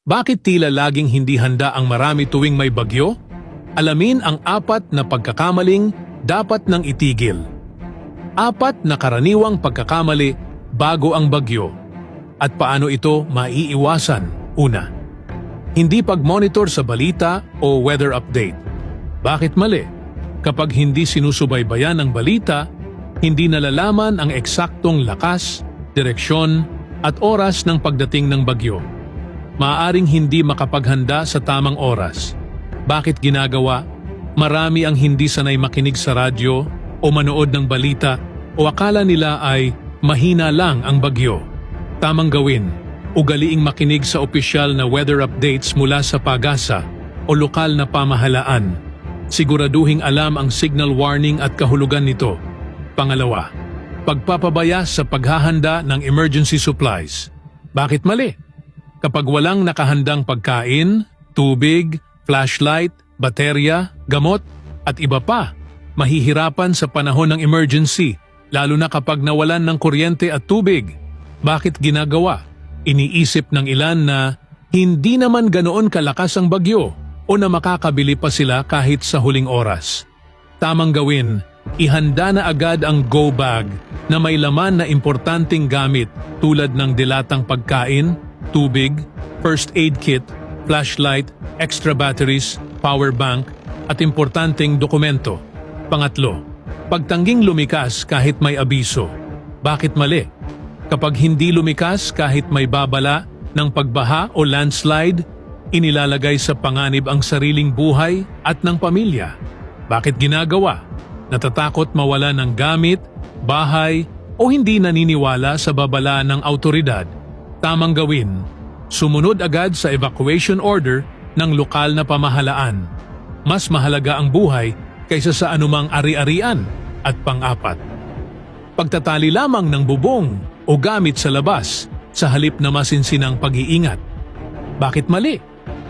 Bakit tila laging hindi handa ang marami tuwing may bagyo? Alamin ang 4 na pagkakamaling dapat nang itigil. 4 na karaniwang pagkakamali bago ang bagyo. At paano ito maiiwasan? Una, hindi pag-monitor sa balita o weather update. Bakit mali? Kapag hindi sinusubaybayan ang balita, hindi nalalaman ang eksaktong lakas, direksyon at oras ng pagdating ng bagyo. Maaaring hindi makapaghanda sa tamang oras. Bakit ginagawa? Marami ang hindi sanay makinig sa radyo o manood ng balita o akala nila ay mahina lang ang bagyo. Tamang gawin, ugaliing makinig sa opisyal na weather updates mula sa PAGASA o lokal na pamahalaan. Siguraduhing alam ang signal warning at kahulugan nito. Pangalawa, pagpapabaya sa paghahanda ng emergency supplies. Bakit mali? Kapag walang nakahandang pagkain, tubig, flashlight, baterya, gamot, at iba pa, mahihirapan sa panahon ng emergency, lalo na kapag nawalan ng kuryente at tubig. Bakit ginagawa? Iniisip ng ilan na hindi naman ganoon kalakas ang bagyo o na makakabili pa sila kahit sa huling oras. Tamang gawin, ihanda na agad ang go bag na may laman na importanteng gamit tulad ng dilatang pagkain, tubig, first aid kit, flashlight, extra batteries, power bank, at importanteng dokumento. Pangatlo, pagtangging lumikas kahit may abiso. Bakit mali? Kapag hindi lumikas kahit may babala ng pagbaha o landslide, inilalagay sa panganib ang sariling buhay at ng pamilya. Bakit ginagawa? Natatakot mawala ng gamit, bahay, o hindi naniniwala sa babala ng autoridad. Tamang gawin, sumunod agad sa evacuation order ng lokal na pamahalaan. Mas mahalaga ang buhay kaysa sa anumang ari-arian. At pang-4, pagtatali lamang ng bubong o gamit sa labas sa halip na masinsinang pag-iingat. Bakit mali?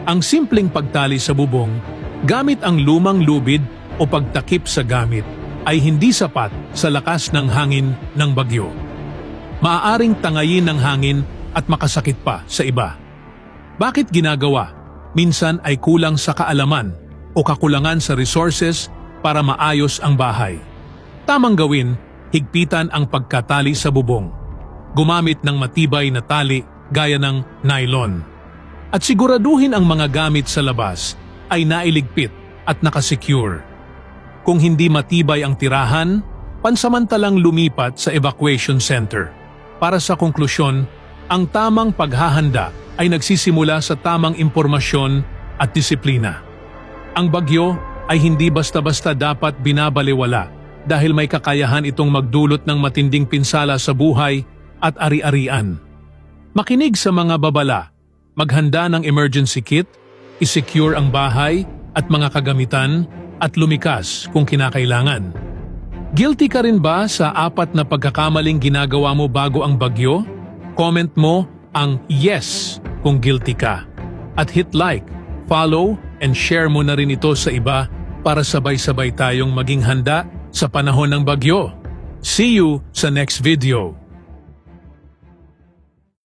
Ang simpleng pagtali sa bubong gamit ang lumang lubid o pagtakip sa gamit ay hindi sapat sa lakas ng hangin ng bagyo. Maaaring tangayin ng hangin at makasakit pa sa iba. Bakit ginagawa? Minsan ay kulang sa kaalaman o kakulangan sa resources para maayos ang bahay. Tamang gawin, higpitan ang pagkatali sa bubong. Gumamit ng matibay na tali gaya ng nylon. At siguraduhin ang mga gamit sa labas ay nailigpit at nakasecure. Kung hindi matibay ang tirahan, pansamantalang lumipat sa evacuation center. Para sa konklusyon, ang tamang paghahanda ay nagsisimula sa tamang impormasyon at disiplina. Ang bagyo ay hindi basta-basta dapat binabalewala dahil may kakayahan itong magdulot ng matinding pinsala sa buhay at ari-arian. Makinig sa mga babala, maghanda ng emergency kit, isecure ang bahay at mga kagamitan at lumikas kung kinakailangan. Guilty ka rin ba sa 4 na pagkakamaling ginagawa mo bago ang bagyo? Comment mo ang yes kung guilty ka. At hit like, follow, and share mo na rin ito sa iba para sabay-sabay tayong maging handa sa panahon ng bagyo. See you sa next video.